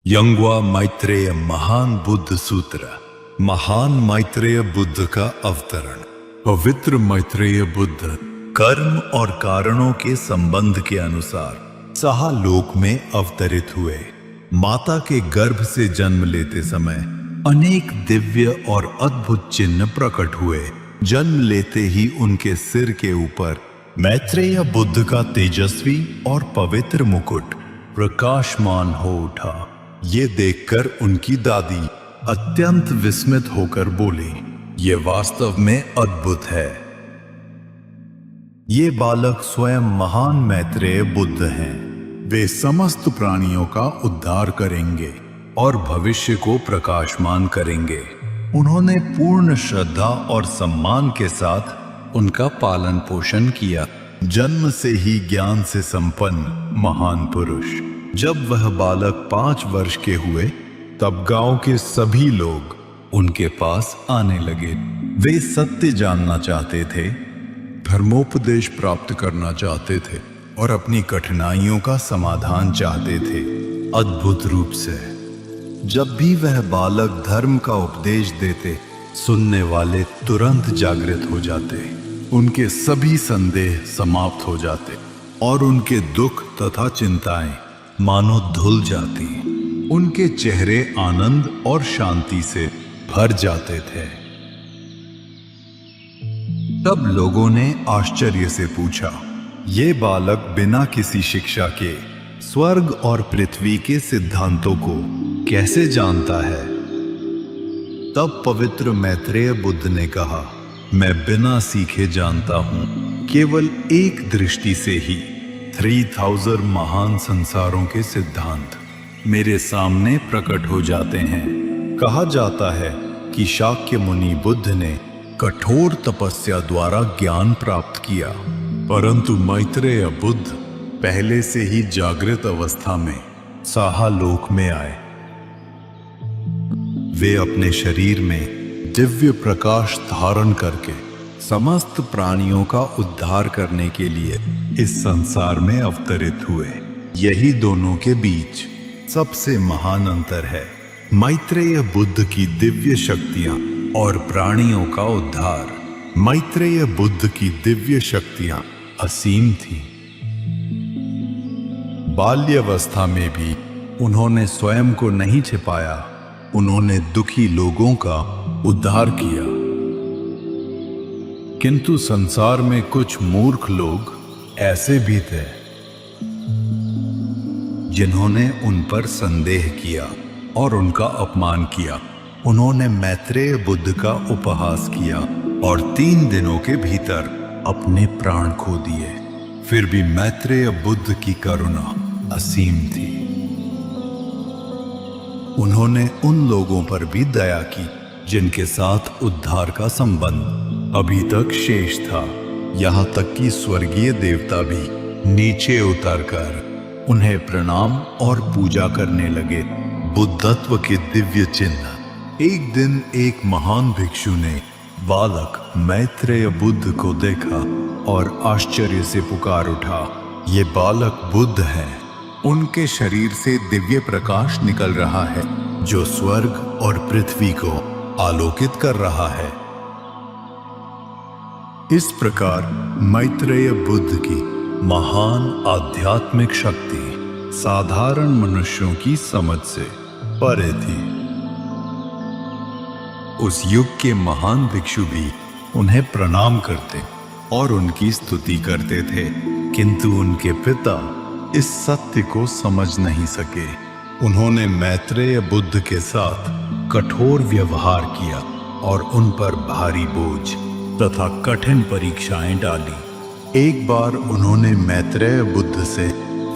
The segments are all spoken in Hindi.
यंगवा मैत्रेय महान बुद्ध सूत्र। महान मैत्रेय बुद्ध का अवतरण। पवित्र मैत्रेय बुद्ध कर्म और कारणों के संबंध के अनुसार सहालोक में अवतरित हुए। माता के गर्भ से जन्म लेते समय अनेक दिव्य और अद्भुत चिन्ह प्रकट हुए। जन्म लेते ही उनके सिर के ऊपर मैत्रेय बुद्ध का तेजस्वी और पवित्र मुकुट प्रकाशमान हो उठा। ये देखकर उनकी दादी अत्यंत विस्मित होकर बोली, ये वास्तव में अद्भुत है। ये बालक स्वयं महान मैत्रेय बुद्ध हैं। वे समस्त प्राणियों का उद्धार करेंगे और भविष्य को प्रकाशमान करेंगे। उन्होंने पूर्ण श्रद्धा और सम्मान के साथ उनका पालन पोषण किया। जन्म से ही ज्ञान से संपन्न महान पुरुष। जब वह बालक 5 वर्ष के हुए तब गांव के सभी लोग उनके पास आने लगे। वे सत्य जानना चाहते थे, धर्मोपदेश प्राप्त करना चाहते थे और अपनी कठिनाइयों का समाधान चाहते थे। अद्भुत रूप से जब भी वह बालक धर्म का उपदेश देते, सुनने वाले तुरंत जागृत हो जाते। उनके सभी संदेह समाप्त हो जाते और उनके दुख तथा चिंताएं मानो धुल जाती। उनके चेहरे आनंद और शांति से भर जाते थे। तब लोगों ने आश्चर्य से पूछा, ये बालक बिना किसी शिक्षा के स्वर्ग और पृथ्वी के सिद्धांतों को कैसे जानता है? तब पवित्र मैत्रेय बुद्ध ने कहा, मैं बिना सीखे जानता हूं। केवल एक दृष्टि से ही 3000 महान संसारों के सिद्धांत मेरे सामने प्रकट हो जाते हैं। कहा जाता है कि शाक्य मुनि बुद्ध ने कठोर तपस्या द्वारा ज्ञान प्राप्त किया, परंतु मैत्रेय बुद्ध पहले से ही जागृत अवस्था में साहालोक में आए। वे अपने शरीर में दिव्य प्रकाश धारण करके समस्त प्राणियों का उद्धार करने के लिए इस संसार में अवतरित हुए। यही दोनों के बीच सबसे महान अंतर है। मैत्रेय बुद्ध की दिव्य शक्तियां और प्राणियों का उद्धार। मैत्रेय बुद्ध की दिव्य शक्तियां असीम थीं। बाल्यावस्था में भी उन्होंने स्वयं को नहीं छिपाया। उन्होंने दुखी लोगों का उद्धार किया। किंतु संसार में कुछ मूर्ख लोग ऐसे भी थे जिन्होंने उन पर संदेह किया और उनका अपमान किया। उन्होंने मैत्रेय बुद्ध का उपहास किया और 3 दिनों के भीतर अपने प्राण खो दिए। फिर भी मैत्रेय बुद्ध की करुणा असीम थी। उन्होंने उन लोगों पर भी दया की जिनके साथ उद्धार का संबंध अभी तक शेष था। यहाँ तक कि स्वर्गीय देवता भी नीचे उतरकर उन्हें प्रणाम और पूजा करने लगे। बुद्धत्व के दिव्य चिन्ह। एक दिन एक महान भिक्षु ने बालक मैत्रेय बुद्ध को देखा और आश्चर्य से पुकार उठा, ये बालक बुद्ध है। उनके शरीर से दिव्य प्रकाश निकल रहा है जो स्वर्ग और पृथ्वी को आलोकित कर रहा है। इस प्रकार मैत्रेय बुद्ध की महान आध्यात्मिक शक्ति साधारण मनुष्यों की समझ से परे थी। उस युग के महान भिक्षु भी उन्हें प्रणाम करते और उनकी स्तुति करते थे, किंतु उनके पिता इस सत्य को समझ नहीं सके। उन्होंने मैत्रेय बुद्ध के साथ कठोर व्यवहार किया और उन पर भारी बोझ तथा कठिन परीक्षाएं डाली। एक बार उन्होंने मैत्रेय बुद्ध से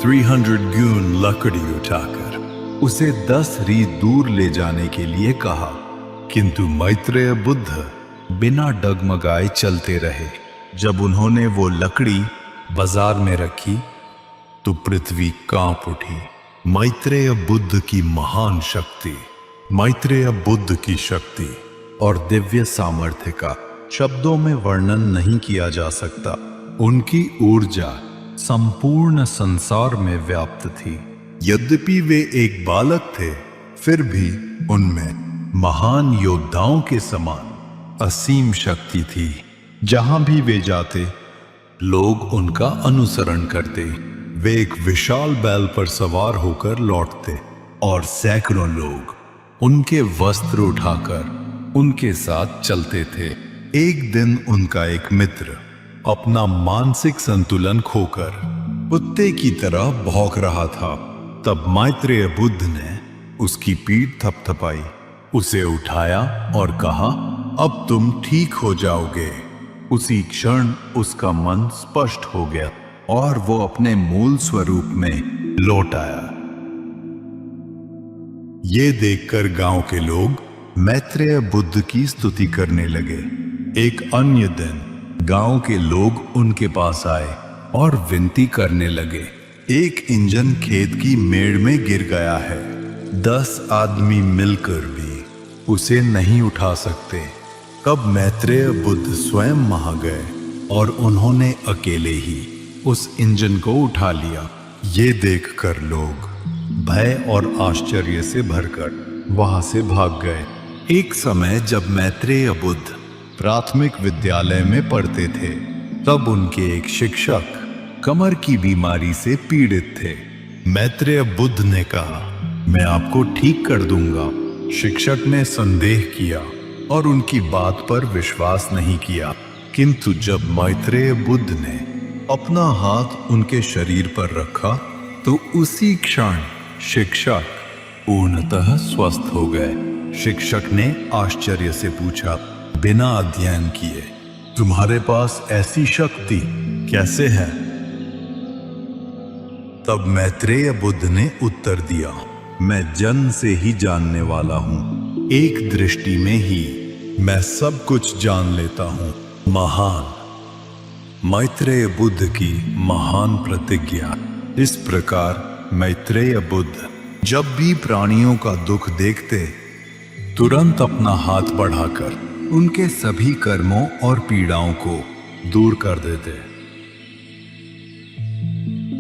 300 ग्यून लकड़ी उठाकर उसे 10 री दूर ले जाने के लिए कहा, किंतु मैत्रेय बुद्ध बिना डगमगाए चलते रहे। जब उन्होंने वो लकड़ी बाजार में रखी तो पृथ्वी कांप उठी। मैत्रेय बुद्ध की महान शक्ति। मैत्रेय बुद्ध की शक्ति और दिव्य सामर्थ्य का शब्दों में वर्णन नहीं किया जा सकता। उनकी ऊर्जा संपूर्ण संसार में व्याप्त थी। यद्यपि वे एक बालक थे, फिर भी उनमें महान योद्धाओं के समान असीम शक्ति थी। जहां भी वे जाते, लोग उनका अनुसरण करते। वे एक विशाल बैल पर सवार होकर लौटते और सैकड़ों लोग उनके वस्त्र उठाकर उनके साथ चलते थे। एक दिन उनका एक मित्र अपना मानसिक संतुलन खोकर कुत्ते की तरह भौंक रहा था। तब मैत्रेय बुद्ध ने उसकी पीठ थपथपाई, उसे उठाया और कहा, अब तुम ठीक हो जाओगे। उसी क्षण उसका मन स्पष्ट हो गया और वो अपने मूल स्वरूप में लौट आया। ये देखकर गांव के लोग मैत्रेय बुद्ध की स्तुति करने लगे। एक अन्य दिन गांव के लोग उनके पास आए और विनती करने लगे, एक इंजन खेत की मेड़ में गिर गया है। 10 आदमी मिलकर भी उसे नहीं उठा सकते। तब मैत्रेय बुद्ध स्वयं वहां गए और उन्होंने अकेले ही उस इंजन को उठा लिया। ये देखकर लोग भय और आश्चर्य से भरकर वहां से भाग गए। एक समय जब मैत्रेय बुद्ध प्राथमिक विद्यालय में पढ़ते थे, तब उनके एक शिक्षक कमर की बीमारी से पीड़ित थे। मैत्रेय बुद्ध ने कहा, मैं आपको ठीक कर दूंगा। शिक्षक ने संदेह किया और उनकी बात पर विश्वास नहीं किया, किंतु जब मैत्रेय बुद्ध ने अपना हाथ उनके शरीर पर रखा तो उसी क्षण शिक्षक पूर्णतः स्वस्थ हो गए। शिक्षक ने आश्चर्य से पूछा, बिना अध्ययन किए तुम्हारे पास ऐसी शक्ति कैसे है? तब मैत्रेय बुद्ध ने उत्तर दिया, मैं जन्म से ही जानने वाला हूं। एक दृष्टि में ही मैं सब कुछ जान लेता हूं। महान मैत्रेय बुद्ध की महान प्रतिज्ञा। इस प्रकार मैत्रेय बुद्ध जब भी प्राणियों का दुख देखते, तुरंत अपना हाथ बढ़ाकर उनके सभी कर्मों और पीड़ाओं को दूर कर देते।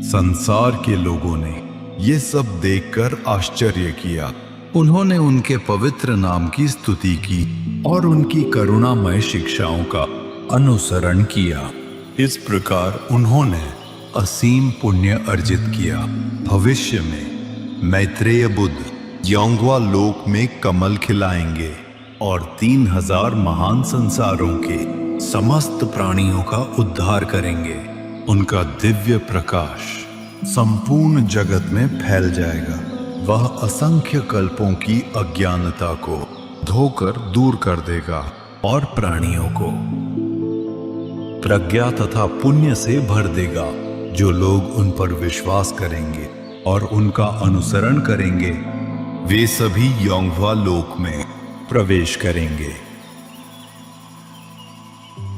संसार के लोगों ने ये सब देखकर आश्चर्य किया। उन्होंने उनके पवित्र नाम की स्तुति की और उनकी करुणामय शिक्षाओं का अनुसरण किया। इस प्रकार उन्होंने असीम पुण्य अर्जित किया। भविष्य में मैत्रेय बुद्ध योंगवा लोक में कमल खिलाएंगे और 3000 महान संसारों के समस्त प्राणियों का उद्धार करेंगे। उनका दिव्य प्रकाश संपूर्ण जगत में फैल जाएगा। वह असंख्य कल्पों की अज्ञानता को धोकर दूर कर देगा और प्राणियों को प्रज्ञा तथा पुण्य से भर देगा। जो लोग उन पर विश्वास करेंगे और उनका अनुसरण करेंगे, वे सभी योंगवा लोक में प्रवेश करेंगे।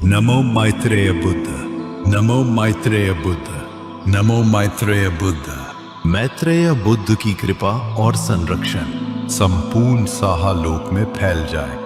नमो मैत्रेय बुद्ध, नमो मैत्रेय बुद्ध, नमो मैत्रेय बुद्ध। मैत्रेय बुद्ध की कृपा और संरक्षण संपूर्ण साहा लोक में फैल जाए।